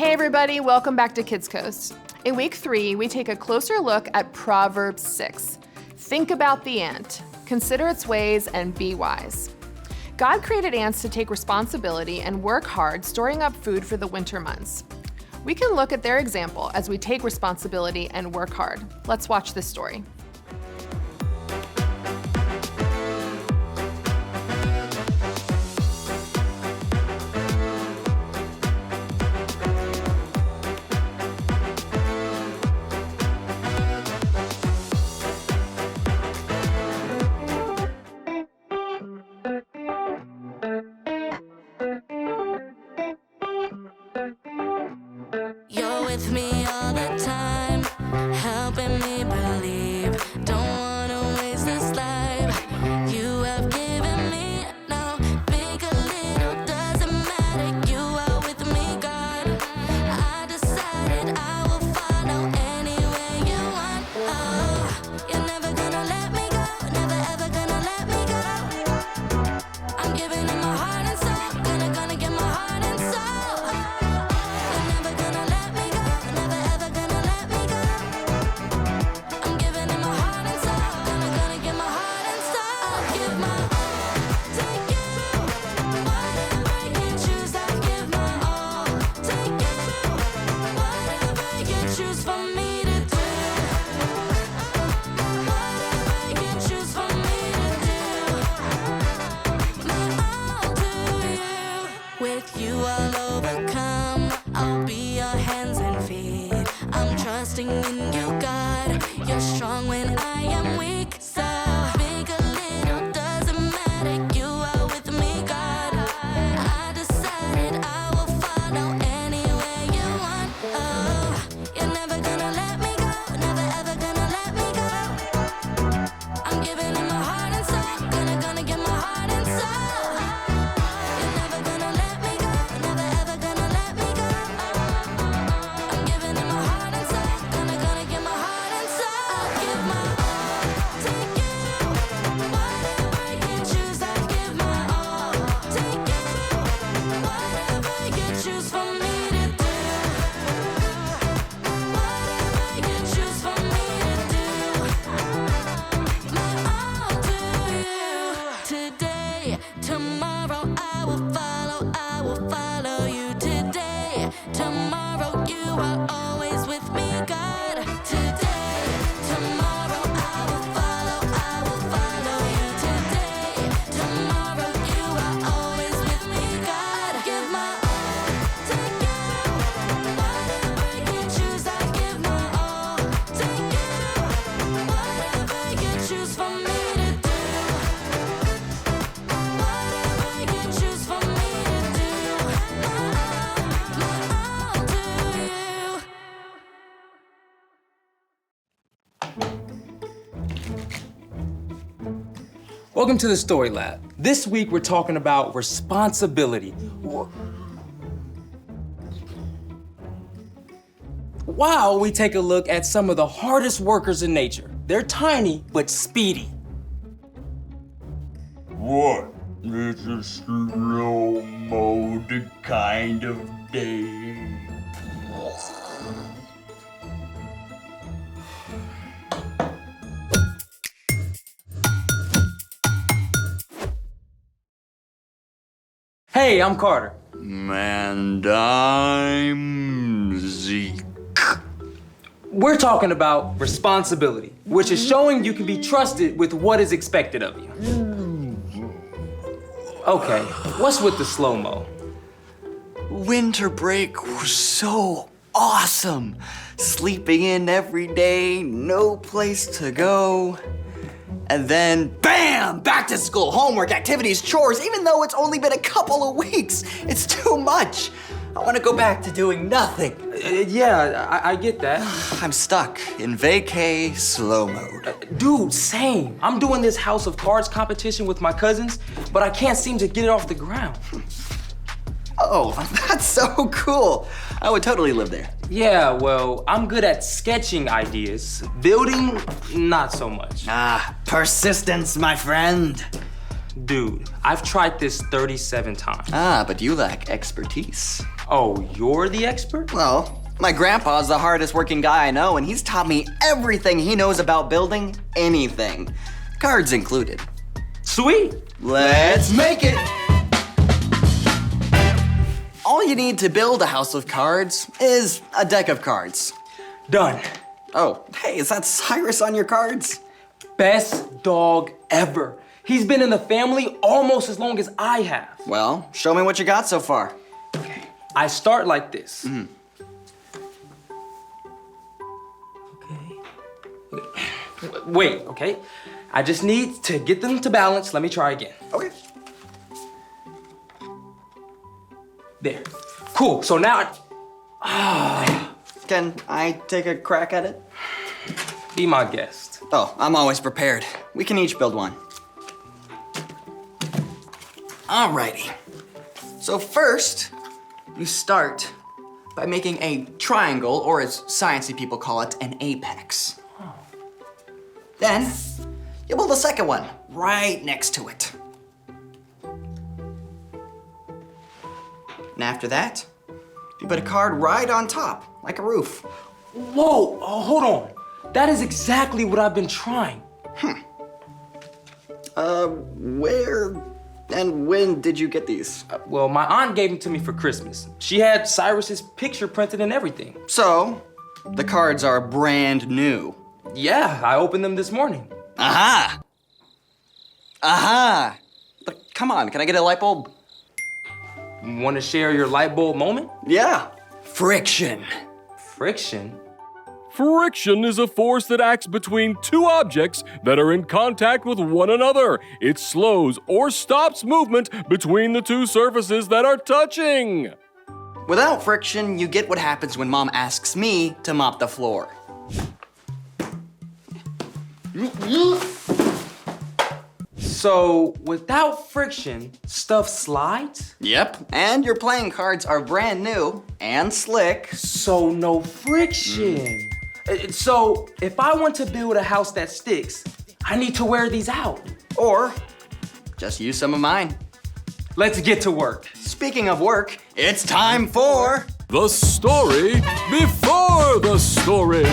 Hey everybody, welcome back to Kidscoast. In week 3, we take a closer look at Proverbs 6. Think about the ant, consider its ways, and be wise. God created ants to take responsibility and work hard storing up food for the winter months. We can look at their example as we take responsibility and work hard. Let's watch this story. You're with me all the time, helping me believe. Don't wanna waste this life you have given me. Now, big or little, doesn't matter. You are with me, God. I decided I will follow anywhere you want. Oh, you're never gonna let me go, never ever gonna let me go. I'm giving you my heart and soul, gonna give my heart and soul. With you I'll overcome, I'll be your hands and feet. I'm trusting in you, God. You're strong when I am weak. So big or little, doesn't matter. You are with me, God. I decided I will follow anywhere you want. Oh, you're never gonna let me go, never ever gonna let me go. I'm giving you my heart and soul, gonna give my heart and soul. You're never gonna let me go, never ever gonna let me go. I'm giving you my heart and soul, gonna give my heart and soul. I'll give my all to you. Whatever you choose, I'll give my all to you. Whatever you choose for me to do. Whatever you choose for me to do. My all to you. Today, tomorrow, I will follow you. Today, tomorrow, you are always with me, God. Today, tomorrow, I will follow you. Today, tomorrow, you are always with me, God. Give my all to you. Whatever you choose, I give my all to you. Whatever you choose for me to do. Whatever you choose for me to do. My all to you. Welcome to the Story Lab. This week we're talking about responsibility. While we take a look at some of the hardest workers in nature. They're tiny but speedy. What? It's a slow mode kind of day. Hey, I'm Carter. And I'm Zeke. We're talking about responsibility, which is showing you can be trusted with what is expected of you. Okay, what's with the slow-mo? Winter break was so awesome. Sleeping in every day, no place to go. And then, bam! Back to school, homework, activities, chores, even though it's only been a couple of weeks. It's too much. I want to go back to doing nothing. Yeah, I get that. I'm stuck in vacay slow mode. Dude, same. I'm doing this House of Cards competition with my cousins, but I can't seem to get it off the ground. Oh, that's so cool. I would totally live there. Yeah, well, I'm good at sketching ideas. Building, not so much. Persistence, my friend. Dude, I've tried this 37 times. But you lack expertise. Oh, you're the expert? Well, my grandpa's the hardest working guy I know, and he's taught me everything he knows about building anything. Cards included. Sweet. Let's make it! All you need to build a house of cards is a deck of cards. Done. Oh, hey, is that Cyrus on your cards? Best dog ever. He's been in the family almost as long as I have. Well, show me what you got so far. Okay. I start like this. Okay. Wait, okay. I just need to get them to balance. Let me try again. Okay. There. Cool. So now Can I take a crack at it? be my guest. Oh, I'm always prepared. We can each build one. Alrighty. So first, you start by making a triangle, or as sciencey people call it, an apex. Then, you build a second one right next to it. And after that, you put a card right on top, like a roof. Whoa, hold on. That is exactly what I've been trying. Where and when did you get these? Well, my aunt gave them to me for Christmas. She had Cyrus's picture printed and everything. So, the cards are brand new. Yeah, I opened them this morning. Aha! Aha! But come on, can I get a light bulb? Want to share your light bulb moment? Yeah. Friction. Friction? Friction is a force that acts between two objects that are in contact with one another. It slows or stops movement between the two surfaces that are touching. Without friction, you get what happens when Mom asks me to mop the floor. So, without friction, stuff slides? Yep. And your playing cards are brand new and slick. So, no friction. So, if I want to build a house that sticks, I need to wear these out. Or just use some of mine. Let's get to work. Speaking of work, it's time for The story before the story.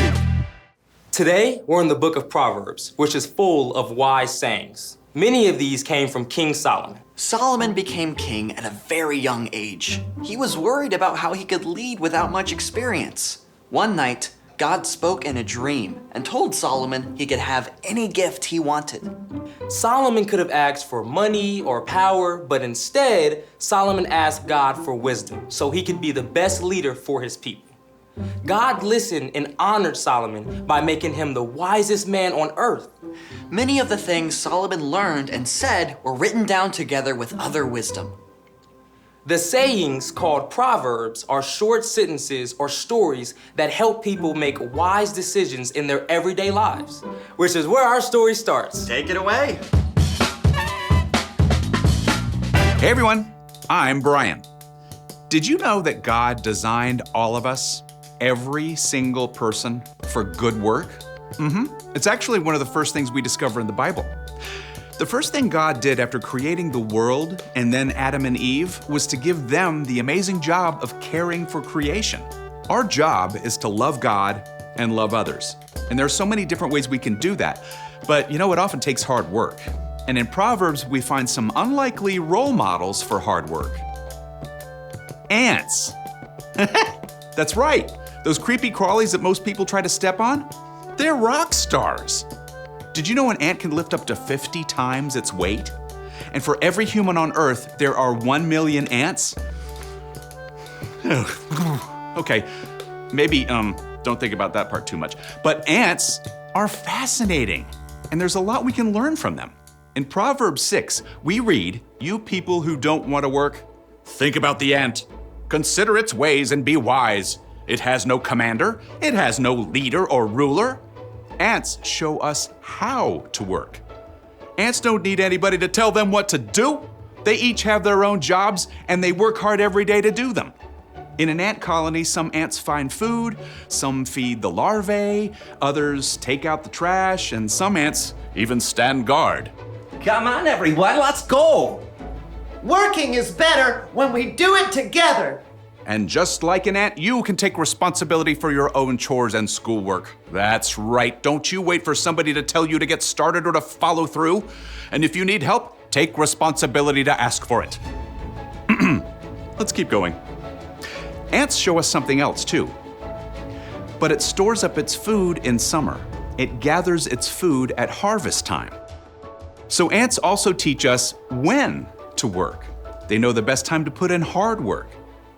Today, we're in the book of Proverbs, which is full of wise sayings. Many of these came from King Solomon. Solomon became king at a very young age. He was worried about how he could lead without much experience. One night, God spoke in a dream and told Solomon he could have any gift he wanted. Solomon could have asked for money or power, but instead, Solomon asked God for wisdom so he could be the best leader for his people. God listened and honored Solomon by making him the wisest man on earth. Many of the things Solomon learned and said were written down together with other wisdom. The sayings called Proverbs are short sentences or stories that help people make wise decisions in their everyday lives, which is where our story starts. Take it away. Hey everyone, I'm Brian. Did you know that God designed all of us, every single person, for good work? It's actually one of the first things we discover in the Bible. The first thing God did after creating the world and then Adam and Eve was to give them the amazing job of caring for creation. Our job is to love God and love others. And there are so many different ways we can do that. But you know, it often takes hard work. And in Proverbs, we find some unlikely role models for hard work. Ants. That's right. Those creepy crawlies that most people try to step on, they're rock stars. Did you know an ant can lift up to 50 times its weight? And for every human on Earth, there are 1 million ants? Okay, maybe don't think about that part too much. But ants are fascinating, and there's a lot we can learn from them. In Proverbs 6, we read, "You people who don't want to work, think about the ant. Consider its ways and be wise. It has no commander, it has no leader or ruler. Ants show us how to work. Ants don't need anybody to tell them what to do. They each have their own jobs and they work hard every day to do them. In an ant colony, some ants find food, some feed the larvae, others take out the trash, and some ants even stand guard." Come on, everyone, let's go. Working is better when we do it together. And just like an ant, you can take responsibility for your own chores and schoolwork. That's right. Don't you wait for somebody to tell you to get started or to follow through. And if you need help, take responsibility to ask for it. Let's keep going. Ants show us something else too. But it stores up its food in summer. It gathers its food at harvest time. So ants also teach us when to work. They know the best time to put in hard work.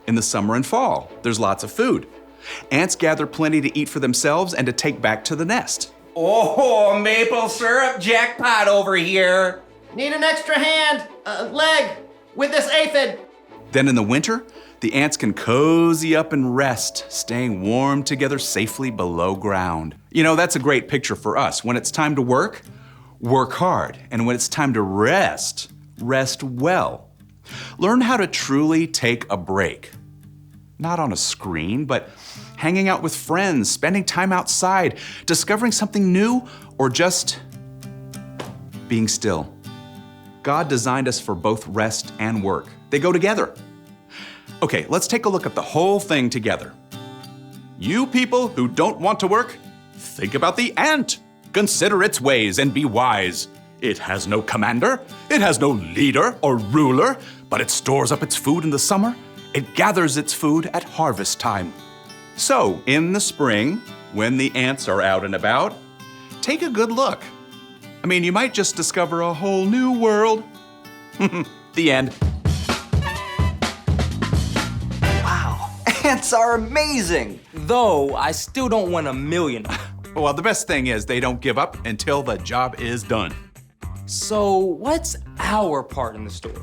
In the summer and fall, there's lots of food. Ants gather plenty to eat for themselves and to take back to the nest. Oh, maple syrup jackpot over here. Need an extra hand, leg, with this aphid. Then in the winter, the ants can cozy up and rest, staying warm together safely below ground. You know, that's a great picture for us. When it's time to work, work hard. And when it's time to rest, rest well. Learn how to truly take a break. Not on a screen, but hanging out with friends, spending time outside, discovering something new, or just being still. God designed us for both rest and work. They go together. Okay, let's take a look at the whole thing together. You people who don't want to work, think about the ant. Consider its ways and be wise. It has no commander, it has no leader or ruler, but it stores up its food in the summer. It gathers its food at harvest time. So, in the spring, when the ants are out and about, take a good look. I mean, you might just discover a whole new world. The end. Wow, ants are amazing. Though, I still don't want 1,000,000. Well, the best thing is they don't give up until the job is done. So, what's our part in the story?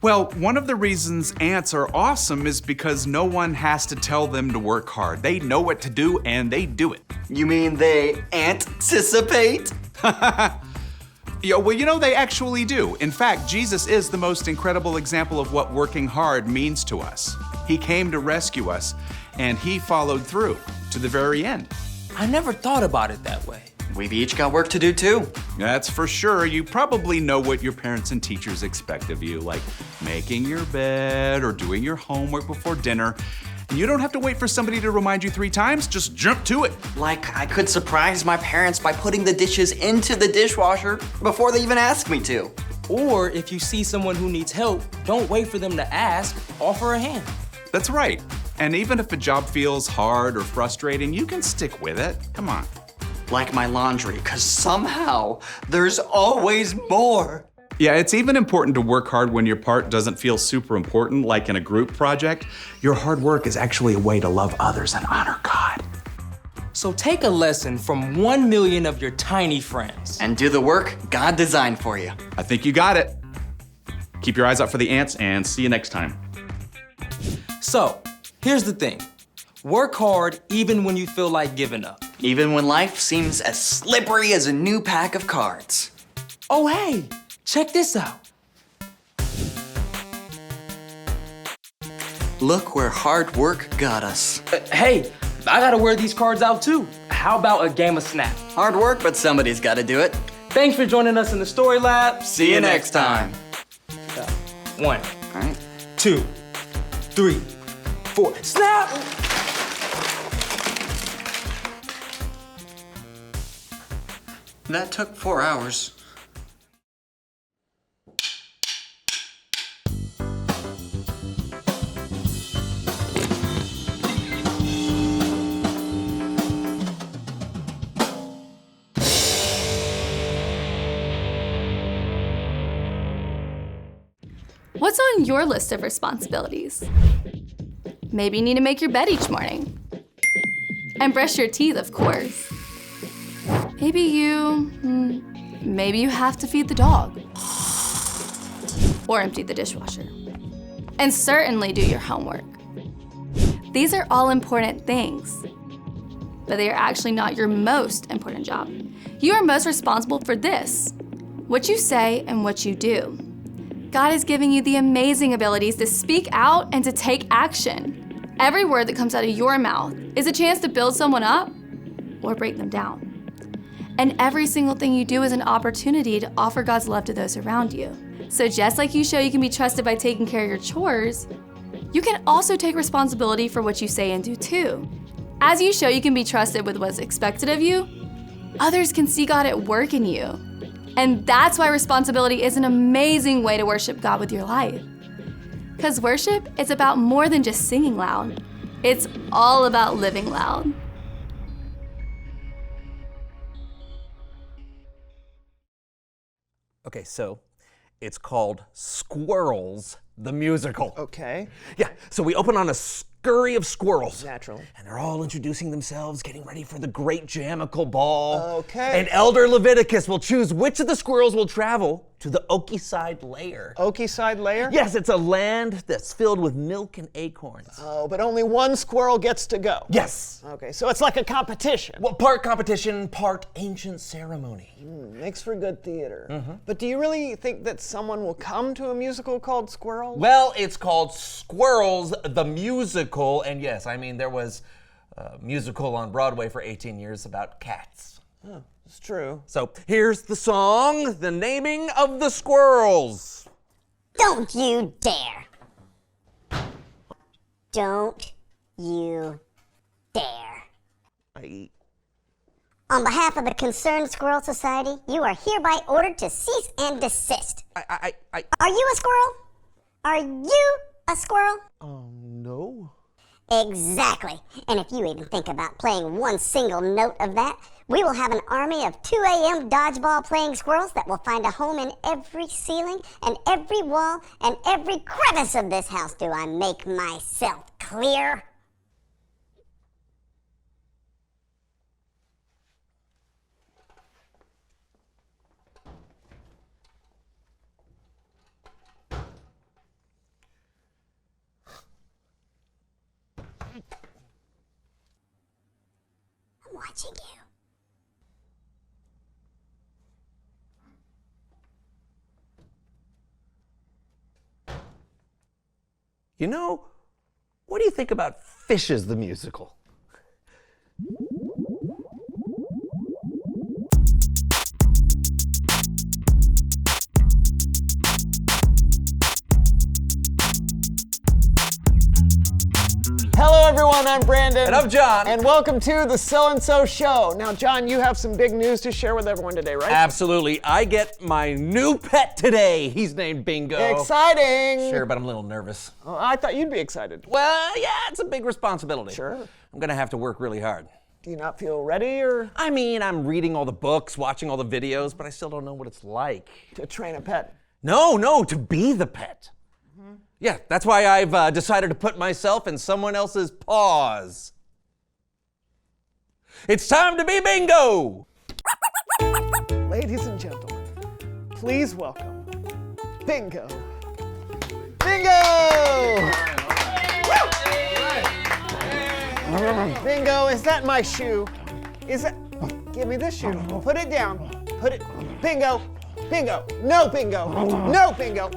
Well, one of the reasons ants are awesome is because no one has to tell them to work hard. They know what to do and they do it. You mean they anticipate? Yeah, well, you know, they actually do. In fact, Jesus is the most incredible example of what working hard means to us. He came to rescue us, and he followed through to the very end. I never thought about it that way. We've each got work to do too. That's for sure. You probably know what your parents and teachers expect of you, like making your bed or doing your homework before dinner. And you don't have to wait for somebody to remind you 3 times, just jump to it. Like I could surprise my parents by putting the dishes into the dishwasher before they even ask me to. Or if you see someone who needs help, don't wait for them to ask, offer a hand. That's right. And even if a job feels hard or frustrating, you can stick with it. Come on. Like my laundry, because somehow there's always more. Yeah, it's even important to work hard when your part doesn't feel super important, like in a group project. Your hard work is actually a way to love others and honor God. So take a lesson from 1,000,000 of your tiny friends. And do the work God designed for you. I think you got it. Keep your eyes out for the ants and see you next time. So, here's the thing. Work hard even when you feel like giving up. Even when life seems as slippery as a new pack of cards. Oh, hey, check this out. Look where hard work got us. Hey, I gotta wear these cards out too. How about a game of Snap? Hard work, but somebody's gotta do it. Thanks for joining us in the Story Lab. See you next time. 1, All right. 2, 3, 4, snap! That took 4 hours. What's on your list of responsibilities? Maybe you need to make your bed each morning. And brush your teeth, of course. Maybe you have to feed the dog. Or empty the dishwasher. And certainly do your homework. These are all important things, but they are actually not your most important job. You are most responsible for this, what you say and what you do. God is giving you the amazing abilities to speak out and to take action. Every word that comes out of your mouth is a chance to build someone up or break them down. And every single thing you do is an opportunity to offer God's love to those around you. So just like you show you can be trusted by taking care of your chores, you can also take responsibility for what you say and do too. As you show you can be trusted with what's expected of you, others can see God at work in you. And that's why responsibility is an amazing way to worship God with your life. Because worship is about more than just singing loud. It's all about living loud. Okay, so it's called Squirrels, the musical. Okay. Yeah, so we open on a scurry of squirrels. Natural. And they're all introducing themselves, getting ready for the great Jamical Ball. Okay. And Elder Leviticus will choose which of the squirrels will travel to the Oakyside Lair. Oakyside Lair? Yes, it's a land that's filled with milk and acorns. Oh, but only one squirrel gets to go. Yes. Okay, so it's like a competition. Well, part competition, part ancient ceremony. Makes for good theater. But do you really think that someone will come to a musical called Squirrels? Well, it's called Squirrels, the musical. And yes, I mean, there was a musical on Broadway for 18 years about cats. It's true. So here's the song, The Naming of the Squirrels. Don't you dare. Don't you dare. On behalf of the Concerned Squirrel Society, you are hereby ordered to cease and desist. Are you a squirrel? Are you a squirrel? No. Exactly. And if you even think about playing one single note of that, we will have an army of 2 a.m. dodgeball playing squirrels that will find a home in every ceiling and every wall and every crevice of this house. Do I make myself clear? I'm watching you. You know, what do you think about Fishes, the musical? Hello everyone, I'm Brandon. And I'm John. And welcome to the So-and-So Show. Now John, you have some big news to share with everyone today, right? Absolutely. I get my new pet today. He's named Bingo. Exciting! Sure, but I'm a little nervous. Oh, I thought you'd be excited. Well, yeah, it's a big responsibility. Sure. I'm gonna have to work really hard. Do you not feel ready or I mean, I'm reading all the books, watching all the videos, but I still don't know what it's like. to train a pet? No, to be the pet. Yeah, that's why I've decided to put myself in someone else's paws. It's time to be Bingo! Ladies and gentlemen, please welcome Bingo. Bingo! Bingo, is that my shoe? Is that? Give me this shoe. Put it down. Put it. Bingo. Bingo. No, Bingo. No, Bingo.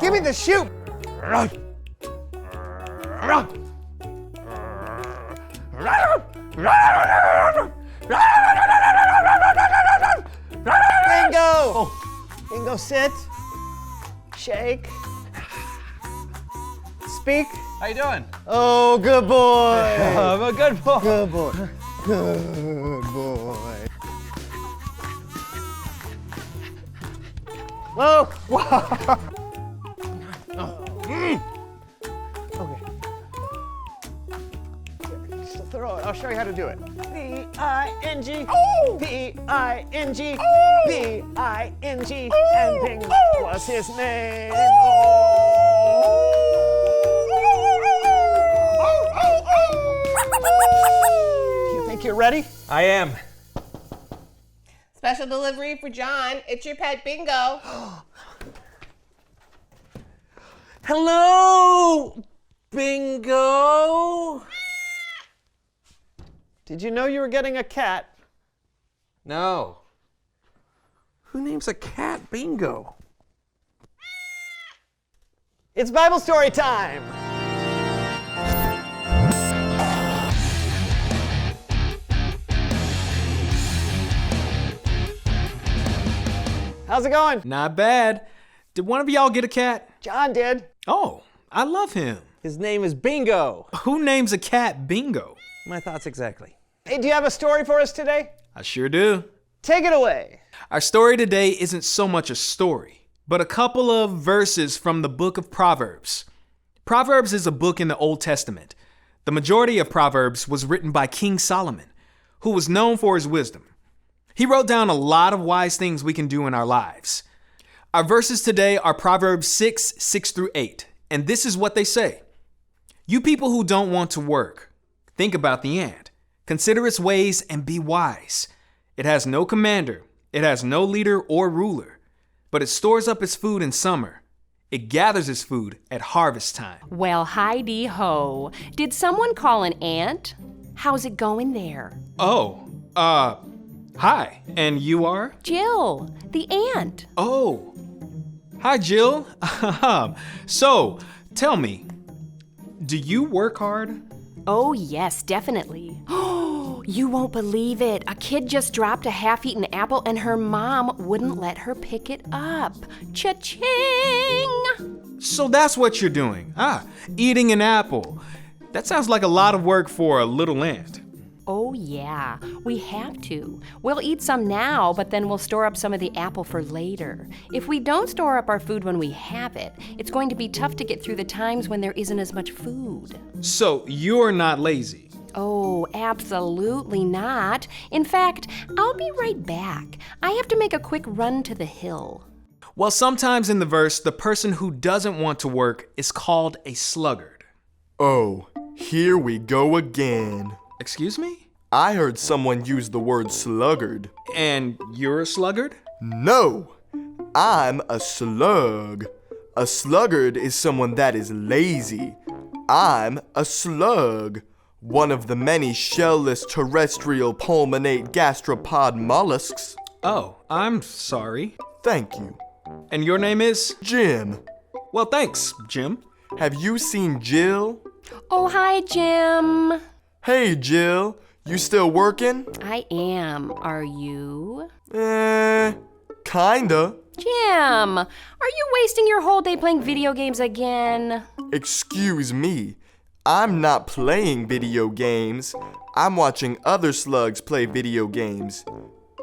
Give me the shoe. Bingo. Bingo, sit. Shake. Speak. How you doing? Oh, good boy. I'm a good boy. Good boy. Good boy. Whoa! Okay. Just throw it. I'll show you how to do it. B-I-N-G. B-I-N-G. B-I-N-G. And Bing was his name. Do you think you're ready? I am. Special delivery for John. It's your pet Bingo. Hello, Bingo. Did you know you were getting a cat? No. Who names a cat Bingo? It's Bible story time. How's it going? Not bad. Did one of y'all get a cat? John did. Oh, I love him. His name is Bingo. Who names a cat Bingo? My thoughts exactly. Hey, do you have a story for us today? I sure do. Take it away. Our story today isn't so much a story, but a couple of verses from the book of Proverbs. Proverbs is a book in the Old Testament. The majority of Proverbs was written by King Solomon, who was known for his wisdom. He wrote down a lot of wise things we can do in our lives. Our verses today are Proverbs 6:6-8, and this is what they say. You people who don't want to work, think about the ant. Consider its ways and be wise. It has no commander, it has no leader or ruler, but it stores up its food in summer. It gathers its food at harvest time. Well, hi-de-ho. Did someone call an ant? How's it going there? Oh, hi, and you are? Jill, the ant. Oh, hi, Jill. So, tell me, do you work hard? Oh, yes, definitely. You won't believe it. A kid just dropped a half-eaten apple and her mom wouldn't let her pick it up. Cha-ching! So that's what you're doing. Eating an apple. That sounds like a lot of work for a little ant. Oh, yeah, we have to. We'll eat some now, but then we'll store up some of the apple for later. If we don't store up our food when we have it, it's going to be tough to get through the times when there isn't as much food. So you're not lazy? Oh, absolutely not. In fact, I'll be right back. I have to make a quick run to the hill. Well, sometimes in the verse, the person who doesn't want to work is called a sluggard. Oh, here we go again. Excuse me? I heard someone use the word sluggard. And you're a sluggard? No, I'm a slug. A sluggard is someone that is lazy. I'm a slug, one of the many shell-less terrestrial pulmonate gastropod mollusks. Oh, I'm sorry. Thank you. And your name is? Jim. Well, thanks, Jim. Have you seen Jill? Oh, hi, Jim. Hey, Jill. You still working? I am. Are you? Kinda. Jim, are you wasting your whole day playing video games again? Excuse me. I'm not playing video games. I'm watching other slugs play video games.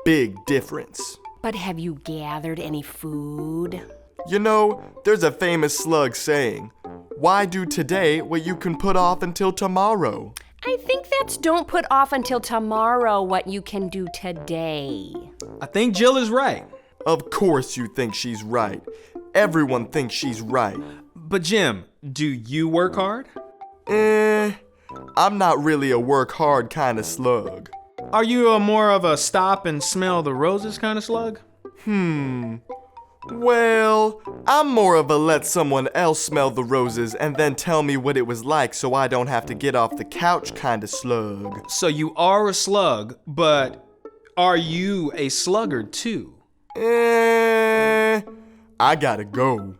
Big difference. But have you gathered any food? You know, there's a famous slug saying, "Why do today what you can put off until tomorrow?" I think that's don't put off until tomorrow what you can do today. I think Jill is right. Of course you think she's right. Everyone thinks she's right. But Jim, do you work hard? I'm not really a work hard kind of slug. Are you more of a stop and smell the roses kind of slug? Well, I'm more of a let someone else smell the roses and then tell me what it was like so I don't have to get off the couch kind of slug. So you are a slug, but are you a sluggard too? I gotta go.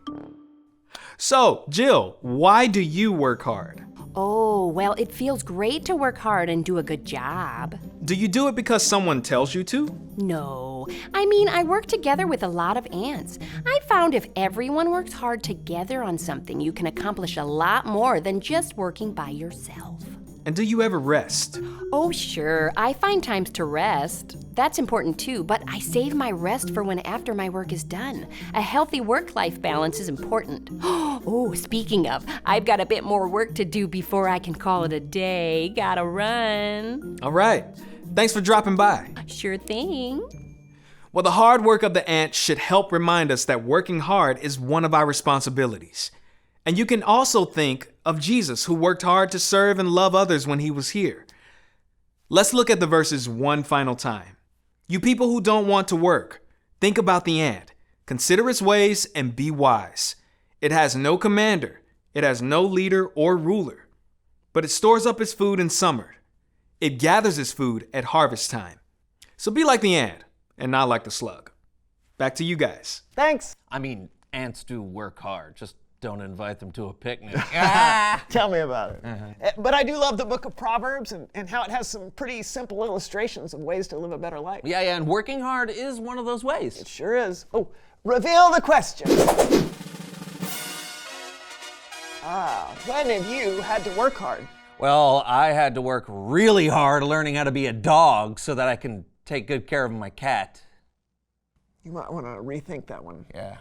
So, Jill, why do you work hard? Oh, well, it feels great to work hard and do a good job. Do you do it because someone tells you to? No. I mean, I work together with a lot of ants. I found if everyone works hard together on something, you can accomplish a lot more than just working by yourself. And do you ever rest? Oh, sure. I find times to rest. That's important too, but I save my rest for when after my work is done. A healthy work-life balance is important. Oh, speaking of, I've got a bit more work to do before I can call it a day. Gotta run. All right. Thanks for dropping by. Sure thing. Well, the hard work of the ant should help remind us that working hard is one of our responsibilities. And you can also think of Jesus, who worked hard to serve and love others when he was here. Let's look at the verses one final time. You people who don't want to work, think about the ant. Consider its ways and be wise. It has no commander. It has no leader or ruler. But it stores up its food in summer. It gathers its food at harvest time. So be like the ant and not like the slug. Back to you guys. Thanks. I mean, ants do work hard. Just don't invite them to a picnic. Tell me about it. But I do love the book of Proverbs and how it has some pretty simple illustrations of ways to live a better life. Yeah, and working hard is one of those ways. It sure is. Oh, reveal the question. When have you had to work hard? Well, I had to work really hard learning how to be a dog so that I can take good care of my cat. You might want to rethink that one. Yeah.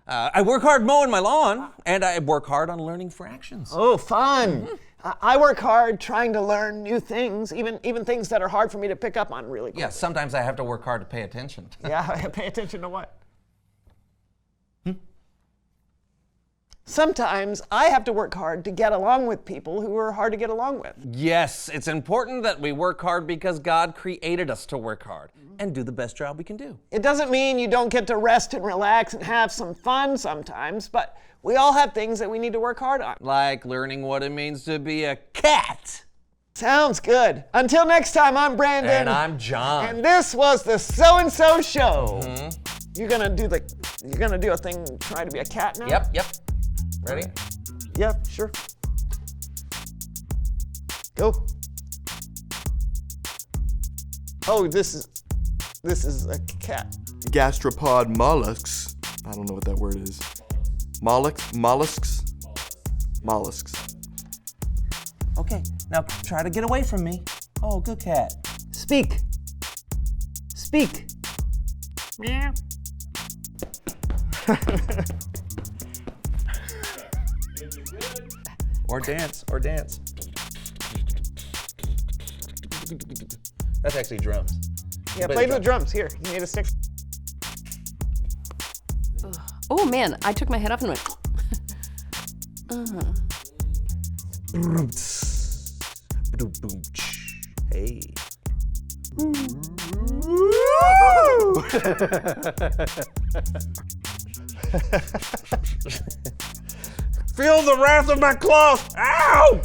I work hard mowing my lawn, and I work hard on learning fractions. Oh, fun. I work hard trying to learn new things, even things that are hard for me to pick up on really quickly. Yeah, sometimes I have to work hard to pay attention. Yeah, pay attention to what? Sometimes I have to work hard to get along with people who are hard to get along with. Yes, it's important that we work hard because God created us to work hard and do the best job we can do. It doesn't mean you don't get to rest and relax and have some fun sometimes, but we all have things that we need to work hard on. Like learning what it means to be a cat. Sounds good. Until next time, I'm Brandon. And I'm John. And this was the So-and-So Show. You're gonna do a thing trying to be a cat now? Yep. Ready? Yep, sure. Go. Oh, this is a cat. Gastropod mollusks. I don't know what that word is. Mollusks. Okay, now try to get away from me. Oh, good cat. Speak. Meow. Or dance. That's actually drums. Yeah, play the drums. Here, you need a stick. Oh man, I took my head off and went. Hey. Feel the wrath of my claws! Ow!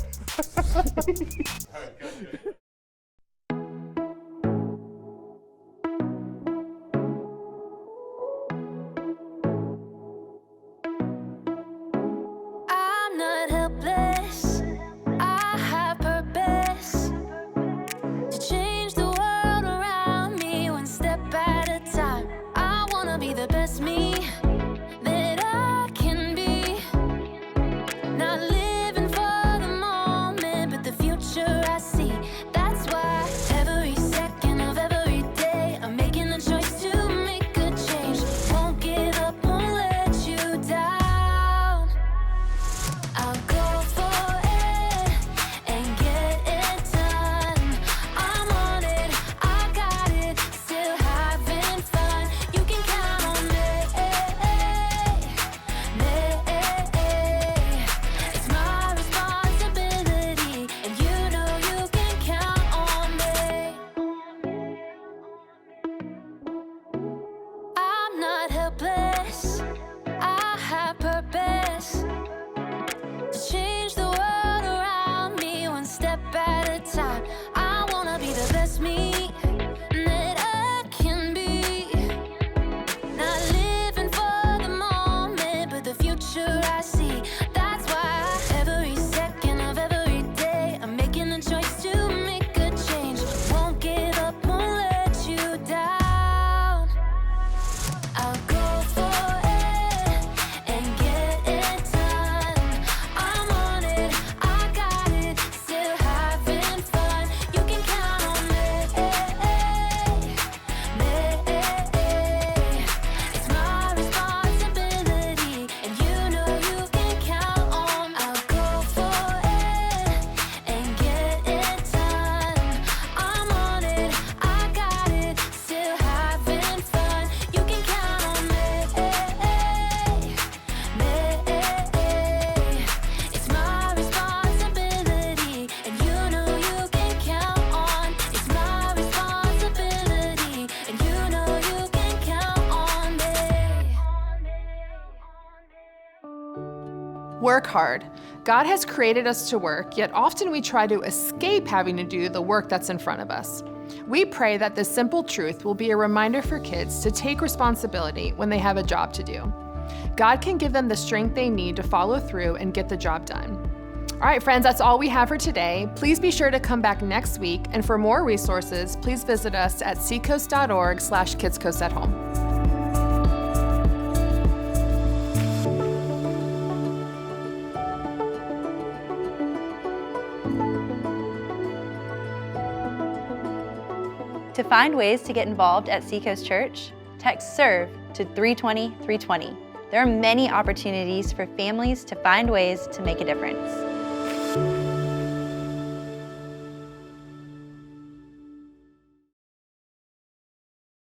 I'm not helpless. I have purpose to change the world around me one step at a time. I wanna be the best me that I can be. Not living for the moment, but the future I see. That's why every second of every day I'm making a choice to make a change. Won't give up, won't let you down. I'll go for it and get it done. I'm on it, I got it, still having fun. You can count on me. It's my responsibility, and you know you can count on me. I'm not helpless, I have purpose to change the world around me one step at a time. I wanna be the best me that I can be. Not living for the moment, but the future I see. That's why every second of every day I'm making a choice to make a change. Won't give up, won't let you down. I'll go for it and get it done. I'm on it, I got it, still having fun. You can count on me. It's my responsibility, and you know you can count on me. I'll go for it and get it done. I'm on it, I got it, still having fun. You can count on me. It's my responsibility, and you know you can count on. It's my responsibility, and you know you can count on me. Work hard. God has created us to work, yet often we try to escape having to do the work that's in front of us. We pray that this simple truth will be a reminder for kids to take responsibility when they have a job to do. God can give them the strength they need to follow through and get the job done. All right, friends, that's all we have for today. Please be sure to come back next week, and for more resources, please visit us at seacoast.org/kidscoast@home. To find ways to get involved at Seacoast Church, text SERVE to 320 320. There are many opportunities for families to find ways to make a difference.